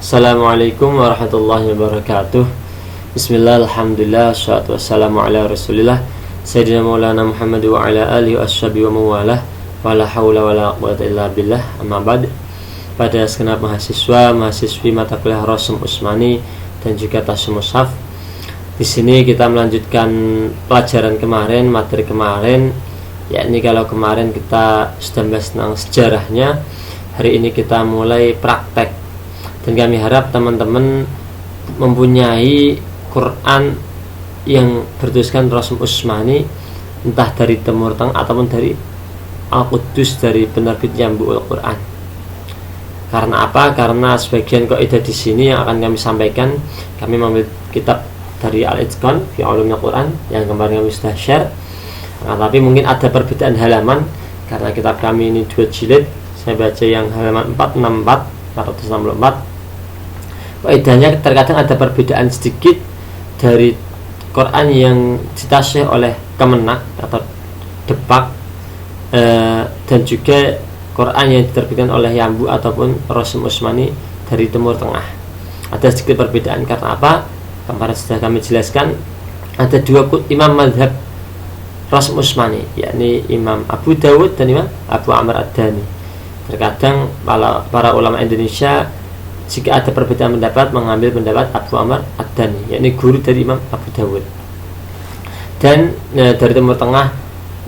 Assalamualaikum warahmatullahi wabarakatuh. Bismillah, alhamdulillah, wassalatu wassalamu ala rasulillah Sayyidina Maulana Muhammad wa ala alihi wa ashabihi wa mawalah wa la hawla wa la quwwata illa billah. Amma ba'd. Pada segenap mahasiswa, mahasiswi mata kuliah Rasim Usmani dan juga Tasawuf Mushaf, di sini kita melanjutkan pelajaran kemarin, materi kemarin, yakni kalau kemarin kita sudah bahas tentang sejarahnya, hari ini kita mulai praktek. Dan kami harap teman-teman mempunyai Quran yang bertuliskan Rasim Usmani, entah dari Timur Tengah ataupun dari Al-Qudus, dari penerbit Jambu'ul Quran. Karena apa? Karena sebagian kaidah di sini yang akan kami sampaikan, kami mengambil kitab dari Al-Itqan fi Ulumil Quran yang kemarin kami sudah share. Nah, tapi mungkin ada perbedaan halaman karena kitab kami ini 2 jilid. Saya baca yang halaman 464. Kaidahnya terkadang ada perbedaan sedikit dari Quran yang ditasih oleh Kemenak atau Depak dan juga Quran yang diterbitkan oleh Yambu ataupun Rasim Usmani dari Timur Tengah. Ada sedikit perbedaan karena apa? Kemarin sudah kami jelaskan, ada 2 imam mazhab Rasim Usmani, yakni Imam Abu Dawud dan Imam Abu Amr Ad-Dani. Terkadang para ulama Indonesia jika ada perbedaan pendapat mengambil pendapat Abu Amr Ad-Dani, yakni guru dari Imam Abu Dawud. Dan dari Timur Tengah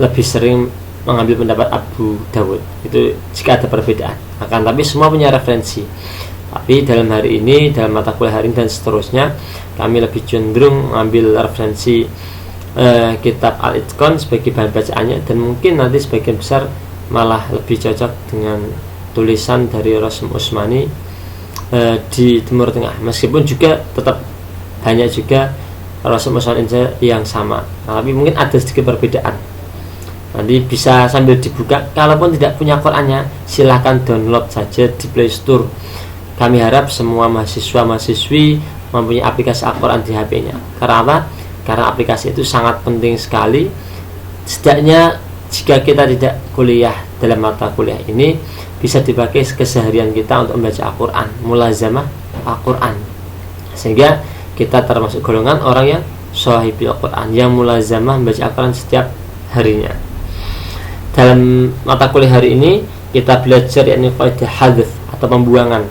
lebih sering mengambil pendapat Abu Dawud. Itu jika ada perbedaan. Tapi semua punya referensi. Tapi dalam hari ini, dalam mata kuliah hari ini dan seterusnya, kami lebih cenderung mengambil referensi kitab Al-Itqan sebagai bahan bacaannya, dan mungkin nanti sebagian besar malah lebih cocok dengan tulisan dari Rasim Usmani di Timur Tengah, meskipun juga tetap banyak juga Rasim Usmani yang sama, tapi mungkin ada sedikit perbedaan. Nanti bisa sambil dibuka. Kalaupun tidak punya Qurannya, silahkan download saja di Play Store. Kami harap semua mahasiswa-mahasiswi mempunyai aplikasi Al-Quran di HP-nya. Karena apa? Karena aplikasi itu sangat penting sekali. Setidaknya jika kita tidak kuliah dalam mata kuliah ini, bisa dipakai keseharian kita untuk membaca Al-Quran, mulazamah Al-Quran, sehingga kita termasuk golongan orang yang shahibil Al-Quran, yang mulazamah membaca Al-Quran setiap harinya. Dalam mata kuliah hari ini kita belajar yakni kaidah hadzf atau pembuangan.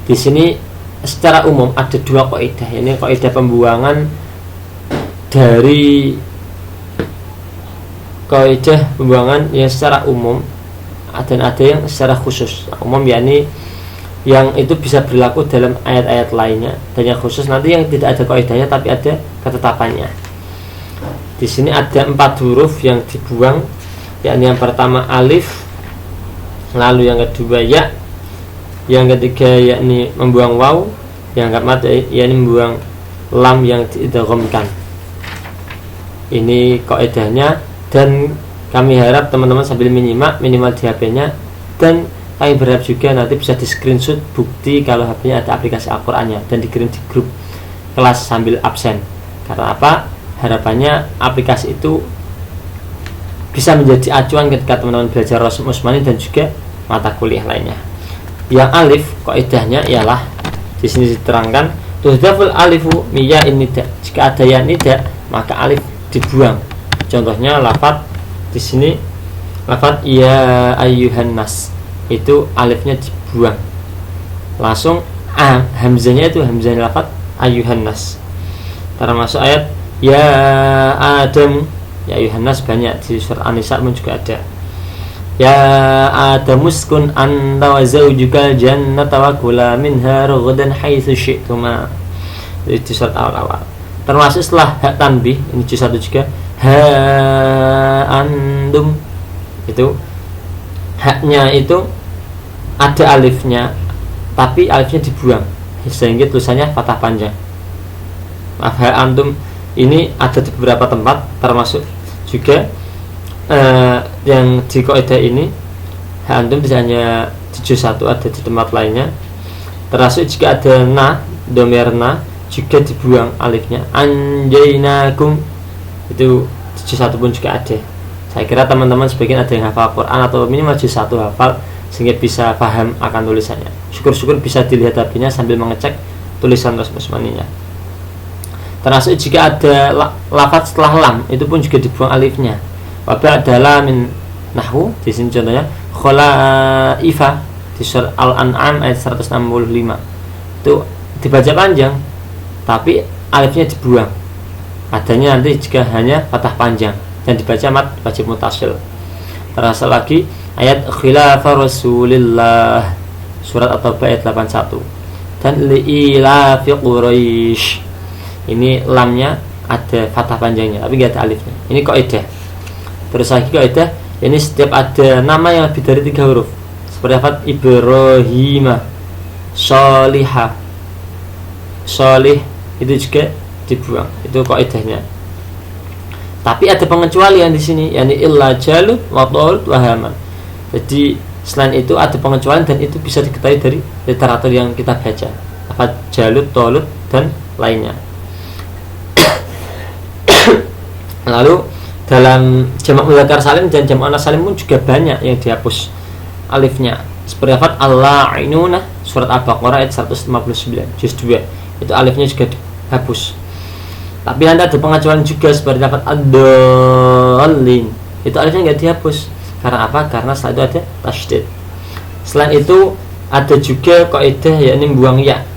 Di sini secara umum ada 2 kaidah, yakni kaidah pembuangan dari kaidah pembuangan yang secara umum dan ada yang secara khusus. Umum yakni yang itu bisa berlaku dalam ayat-ayat lainnya, dan yang khusus nanti yang tidak ada kaidahnya tapi ada ketetapannya. Di sini ada 4 huruf yang dibuang, yakni yang pertama alif, lalu yang kedua ya, yang ketiga yakni membuang waw, yang keempat yakni membuang lam yang diidghamkan. Ini kaidahnya, dan kami harap teman-teman sambil menyimak minimal di HP-nya, dan kami berharap juga nanti bisa di screenshot bukti kalau HP-nya ada aplikasi Al-Qurannya dan dikirim di grup kelas sambil absen. Karena apa? Harapannya aplikasi itu bisa menjadi acuan ketika teman-teman belajar Rasim Usmani dan juga mata kuliah lainnya. Yang alif kaidahnya ialah di sini diterangkan tuhdaful alifu miya nida. Jika ada ya nida, maka alif dibuang. Contohnya lafaz di sini, lafaz ya ayyuhan nas, itu alifnya dibuang. Langsung hamzanya itu hamzah lafaz ayyuhan nas. Termasuk ayat ya Adam, ya ayyuhan nas banyak di surat An-Nisa pun juga ada. Ya Adam uskun anta wa zawjukal jannata wa kula minha ragadan haitsu syi'tuma. Itu surat Al-Awwal. Termasuk setelah hak tanbih, ini juz 1 juga, ha andum, itu haknya itu ada alifnya tapi alifnya dibuang sehingga tulisannya fathah panjang. Maaf, ha andum ini ada di beberapa tempat, termasuk juga yang di kaidah ini ha andum tidak hanya di juz 1, ada di tempat lainnya. Termasuk jika ada na, dhamir na juga dibuang alifnya. Anjainakum, itu di juz 1 pun juga ada. Saya kira teman-teman sebagian ada yang hafal Quran atau minimal juz 1 hafal, sehingga bisa paham akan tulisannya. syukur-syukur bisa dilihat HP-nya sambil mengecek tulisan rasmusmaninya. Termasuk jika ada lafaz setelah lam, itu pun juga dibuang alifnya. Wa ba'da min nahwu, di sini contohnya khalaifa di surat Al-An'am ayat 165. Itu dibaca panjang tapi alifnya dibuang. Adanya nanti jika hanya fathah panjang dan dibaca mad wajib mutasil. Terasa lagi ayat khilafah Rasulillah surat At-Taubah ayat 81. Dan li'ilafi Quraisy, ini lamnya ada fathah panjangnya tapi enggak ada alifnya. Ini kaidah. Terus lagi kaidah, ini setiap ada nama yang lebih dari 3 huruf seperti lafaz Ibrahimah, Sholihah, Sholih, itu juga dibuang. Itu kaidahnya. Tapi ada pengecualian di sini, yakni illa Jalut wa Talut wa Haman. Jadi selain itu ada pengecualian dan itu bisa diketahui dari literatur yang kita baca. Lafaz Jalut, Talut dan lainnya. Lalu dalam jamak mudzakkar salim dan jamak muannats salim pun juga banyak yang dihapus alifnya. Seperti lafaz al-la'inuna surat Al-Baqarah ayat 159 juz 2. Itu alifnya juga dihapus. Tapi nanti ada pengecualian juga seperti lafaz ad-dallin. Itu alifnya enggak dihapus. Karena apa? Karena setelah itu ada tasydid. Selain itu ada juga kaidah yakni buang ya.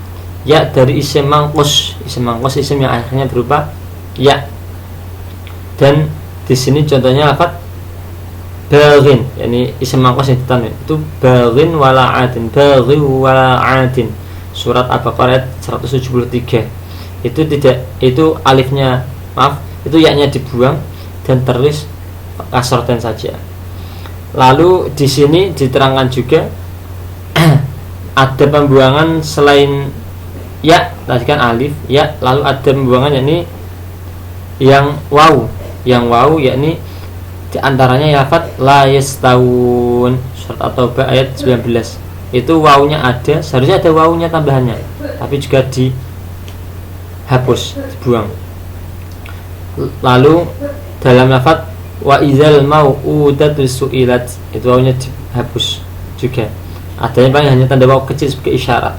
Ya dari isim mangkus. Isim mangkus isim yang akhirnya berupa ya. Dan di sini contohnya lafaz baghin, yakni isim mangkus yang ditanwin. Itu baghin wala'atin, baghi wala'atin. Surat Al-Baqarah 173. Itu tidak, itu alifnya, maaf, itu ya-nya dibuang dan tertulis kasroten saja. Lalu di sini diterangkan juga ada pembuangan selain ya, tadi kan alif, ya, lalu ada pembuangan yakni yang waw. Yang waw yakni di antaranya lafaz la yastawun surat At-Taubah ayat 19. Itu wawnya ada, seharusnya ada wawnya tambahannya, tapi juga dihapus, dibuang. Lalu dalam lafaz wa idzal mau'udatu su'ilat, itu wawnya dihapus juga. Adanya paling hanya tanda waw kecil sebagai isyarat.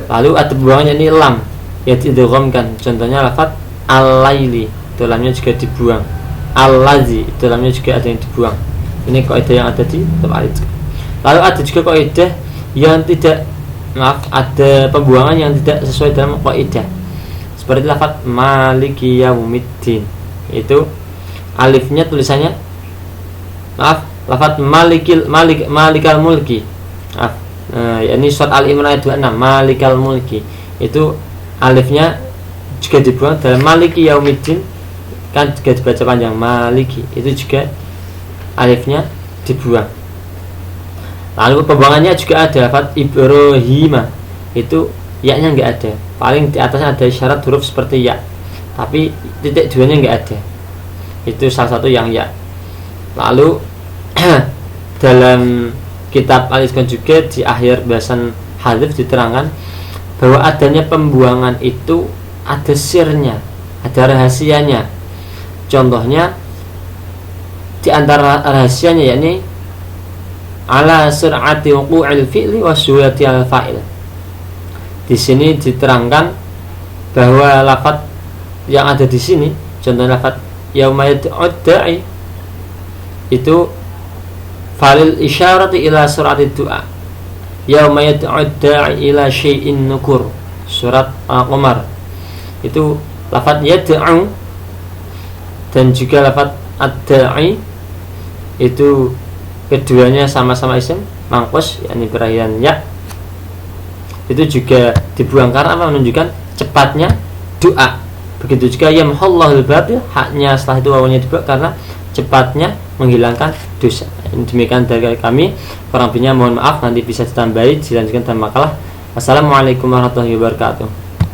Lalu ada pembuangan yakni lam, yaitu idghamkan. Contohnya lafaz al-laili, itu lamnya juga dibuang. Al-lazi, itu lamnya juga ada yang dibuang. Ini kaidah yang ada di kitab Al-Ijaz. Lalu ada juga kaidah yang tidak, maaf, ada pembuangan yang tidak sesuai dalam kaidah. Seperti lafaz maliki yaumiddin. Itu alifnya tulisannya, maaf, lafaz malikal mulki. Maaf, yakni surat Al-Imran ayat 26, malikal mulki. Itu alifnya juga dibuang. Dalam maliki yaumiddin kan juga dibaca panjang maliki, itu juga alifnya dibuang. Lalu pembuangannya juga ada lafaz Ibrahimah, itu ya-nya enggak ada. Paling di atasnya ada isyarat huruf seperti ya, tapi titik duanya enggak ada. Itu salah satu yang ya. Lalu dalam kitab Al-Ijaz juga di akhir bahasan hadits diterangkan bahwa adanya pembuangan itu ada sirnya, ada rahasianya. Contohnya di antara rahasianya yakni ala sur'ati wuqu'il fi'li wa suhulati al-fa'il. Di sini diterangkan bahwa lafaz yang ada di sini, contoh lafaz yauma yad'ud da'i, itu falil isyarati ila sur'ati du'a. Yauma yad'ud da'i ila syai'in nukur, surat Al-Qamar. Itu lafaz yad'u dan juga lafaz ad-da'i, itu keduanya sama-sama isim mangkus, yakni berakhiran ya. Itu juga dibuang karena apa? Menunjukkan cepatnya doa. Begitu juga yamhallahul batil, haknya setelah itu wawunya dibuang karena cepatnya menghilangkan dosa. Demikian dari kami. Kurang lebihnya mohon maaf, nanti bisa ditambahi dilanjutkan dalam makalah. Wassalamualaikum warahmatullahi wabarakatuh.